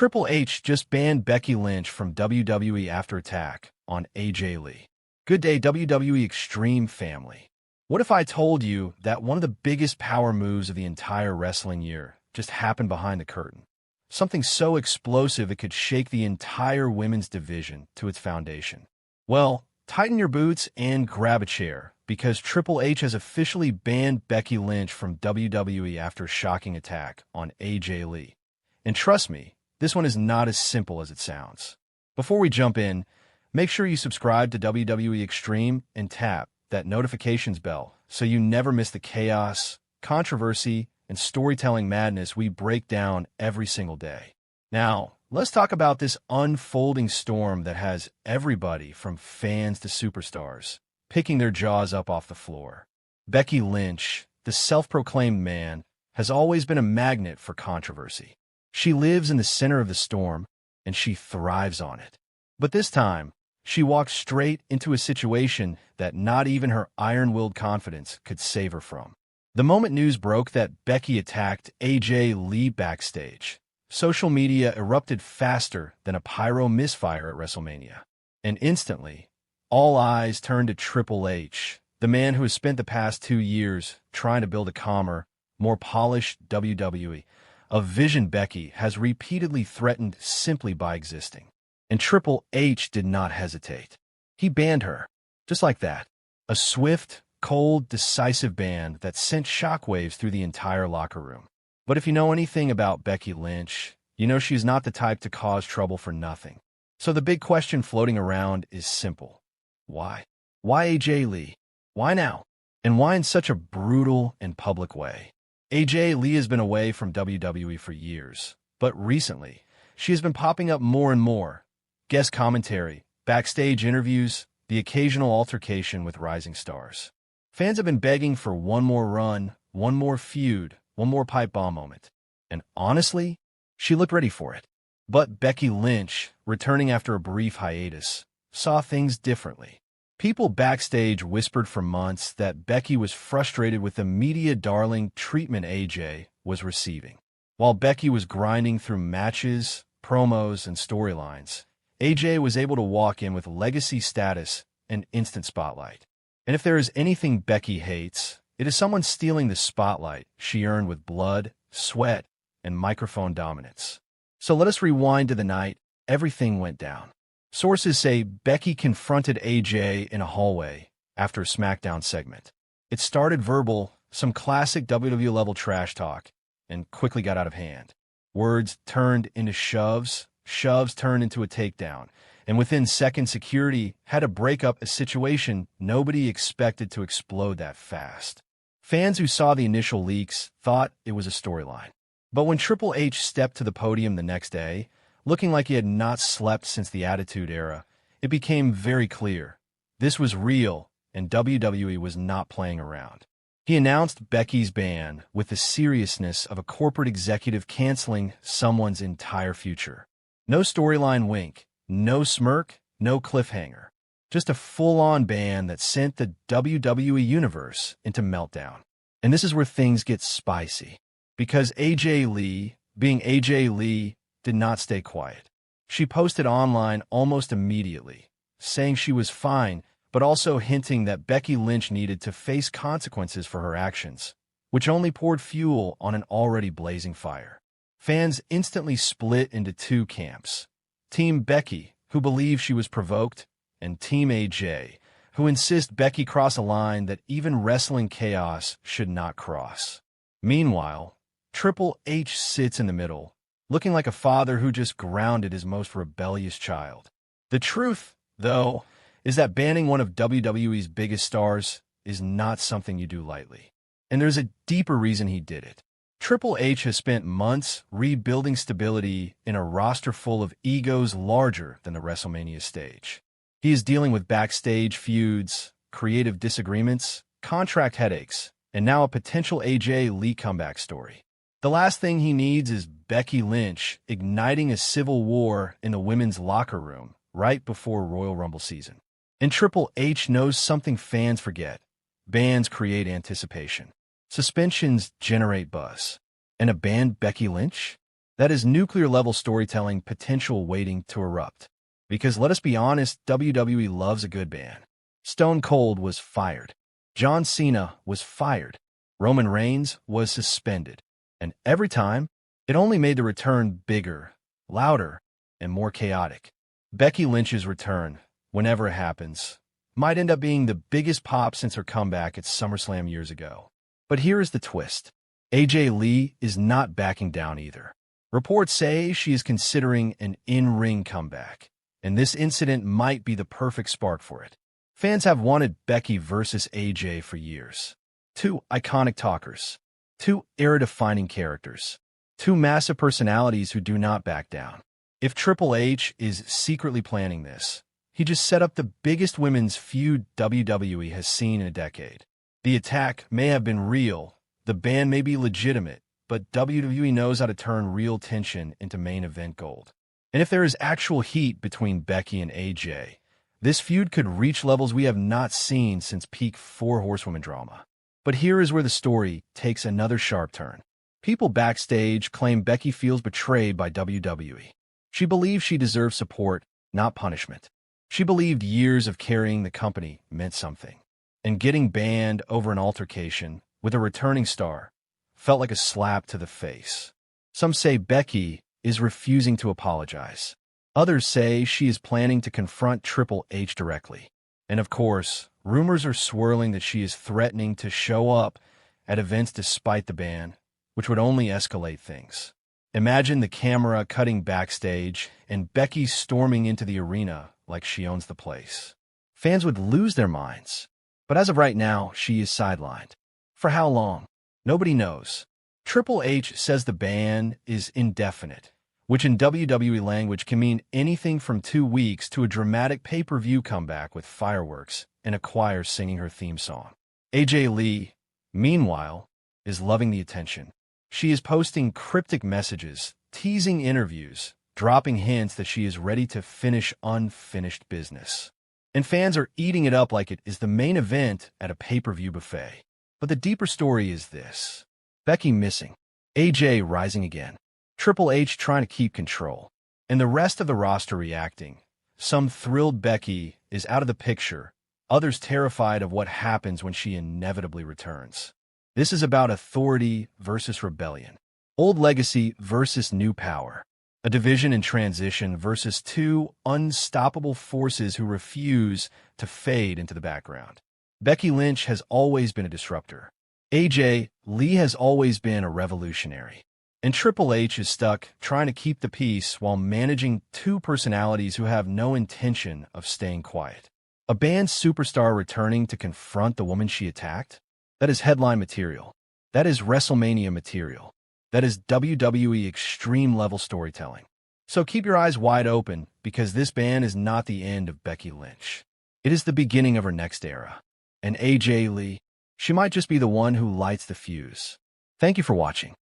Triple H just banned Becky Lynch from WWE after attack on AJ Lee. Good day, WWE Extreme family. What if I told you that one of the biggest power moves of the entire wrestling year just happened behind the curtain? Something so explosive it could shake the entire women's division to its foundation. Well, tighten your boots and grab a chair, because Triple H has officially banned Becky Lynch from WWE after a shocking attack on AJ Lee. And trust me, this one is not as simple as it sounds. Before we jump in, make sure you subscribe to WWE Extreme and tap that notifications bell so you never miss the chaos, controversy, and storytelling madness we break down every single day. Now, let's talk about this unfolding storm that has everybody from fans to superstars picking their jaws up off the floor. Becky Lynch, the self-proclaimed man, has always been a magnet for controversy. She lives in the center of the storm, and she thrives on it. But this time, she walked straight into a situation that not even her iron-willed confidence could save her from. The moment news broke that Becky attacked AJ Lee backstage, social media erupted faster than a pyro misfire at WrestleMania. And instantly, all eyes turned to Triple H, the man who has spent the past 2 years trying to build a calmer, more polished WWE. A vision Becky has repeatedly threatened simply by existing. And Triple H did not hesitate. He banned her, just like that. A swift, cold, decisive ban that sent shockwaves through the entire locker room. But if you know anything about Becky Lynch, you know she's not the type to cause trouble for nothing. So the big question floating around is simple. Why? Why AJ Lee? Why now? And why in such a brutal and public way? AJ Lee has been away from WWE for years, but recently, she has been popping up more and more. Guest commentary, backstage interviews, the occasional altercation with rising stars. Fans have been begging for one more run, one more feud, one more pipe bomb moment. And honestly, she looked ready for it. But Becky Lynch, returning after a brief hiatus, saw things differently. People backstage whispered for months that Becky was frustrated with the media darling treatment AJ was receiving. While Becky was grinding through matches, promos, and storylines, AJ was able to walk in with legacy status and instant spotlight. And if there is anything Becky hates, it is someone stealing the spotlight she earned with blood, sweat, and microphone dominance. So let us rewind to the night everything went down. Sources say Becky confronted AJ in a hallway after a SmackDown segment. It started verbal, some classic WWE-level trash talk, and quickly got out of hand. Words turned into shoves, shoves turned into a takedown, and within seconds security had to break up a situation nobody expected to explode that fast. Fans who saw the initial leaks thought it was a storyline. But when Triple H stepped to the podium the next day, looking like he had not slept since the Attitude Era, it became very clear. This was real, and WWE was not playing around. He announced Becky's ban with the seriousness of a corporate executive canceling someone's entire future. No storyline wink, no smirk, no cliffhanger. Just a full-on ban that sent the WWE Universe into meltdown. And this is where things get spicy. Because AJ Lee, being AJ Lee, did not stay quiet. She posted online almost immediately, saying she was fine, but also hinting that Becky Lynch needed to face consequences for her actions, which only poured fuel on an already blazing fire. Fans instantly split into two camps. Team Becky, who believe she was provoked, and Team AJ, who insist Becky cross a line that even wrestling chaos should not cross. Meanwhile, Triple H sits in the middle, looking like a father who just grounded his most rebellious child. The truth, though, is that banning one of WWE's biggest stars is not something you do lightly. And there's a deeper reason he did it. Triple H has spent months rebuilding stability in a roster full of egos larger than the WrestleMania stage. He is dealing with backstage feuds, creative disagreements, contract headaches, and now a potential AJ Lee comeback story. The last thing he needs is Becky Lynch igniting a civil war in the women's locker room right before Royal Rumble season. And Triple H knows something fans forget. Bans create anticipation. Suspensions generate buzz. And a banned Becky Lynch? That is nuclear-level storytelling potential waiting to erupt. Because let's be honest, WWE loves a good ban. Stone Cold was fired. John Cena was fired. Roman Reigns was suspended. And every time, it only made the return bigger, louder, and more chaotic. Becky Lynch's return, whenever it happens, might end up being the biggest pop since her comeback at SummerSlam years ago. But here is the twist. AJ Lee is not backing down either. Reports say she is considering an in-ring comeback, and this incident might be the perfect spark for it. Fans have wanted Becky versus AJ for years. Two iconic talkers. Two era-defining characters. Two massive personalities who do not back down. If Triple H is secretly planning this, he just set up the biggest women's feud WWE has seen in a decade. The attack may have been real, the ban may be legitimate, but WWE knows how to turn real tension into main event gold. And if there is actual heat between Becky and AJ, this feud could reach levels we have not seen since peak Four Horsewomen drama. But here is where the story takes another sharp turn. People backstage claim Becky feels betrayed by WWE. She believes she deserves support, not punishment. She believed years of carrying the company meant something. And getting banned over an altercation with a returning star felt like a slap to the face. Some say Becky is refusing to apologize. Others say she is planning to confront Triple H directly. And of course, rumors are swirling that she is threatening to show up at events despite the ban, which would only escalate things. Imagine the camera cutting backstage and Becky storming into the arena like she owns the place. Fans would lose their minds. But as of right now, she is sidelined. For how long? Nobody knows. Triple H says the ban is indefinite, which in WWE language can mean anything from 2 weeks to a dramatic pay-per-view comeback with fireworks and a choir singing her theme song. AJ Lee, meanwhile, is loving the attention. She is posting cryptic messages, teasing interviews, dropping hints that she is ready to finish unfinished business. And fans are eating it up like it is the main event at a pay-per-view buffet. But the deeper story is this. Becky missing. AJ rising again. Triple H trying to keep control. And the rest of the roster reacting. Some thrilled Becky is out of the picture. Others terrified of what happens when she inevitably returns. This is about authority versus rebellion. Old legacy versus new power. A division in transition versus two unstoppable forces who refuse to fade into the background. Becky Lynch has always been a disruptor. AJ Lee has always been a revolutionary. And Triple H is stuck trying to keep the peace while managing two personalities who have no intention of staying quiet. A banned superstar returning to confront the woman she attacked? That is headline material. That is WrestleMania material. That is WWE extreme-level storytelling. So keep your eyes wide open, because this ban is not the end of Becky Lynch. It is the beginning of her next era. And AJ Lee, she might just be the one who lights the fuse. Thank you for watching.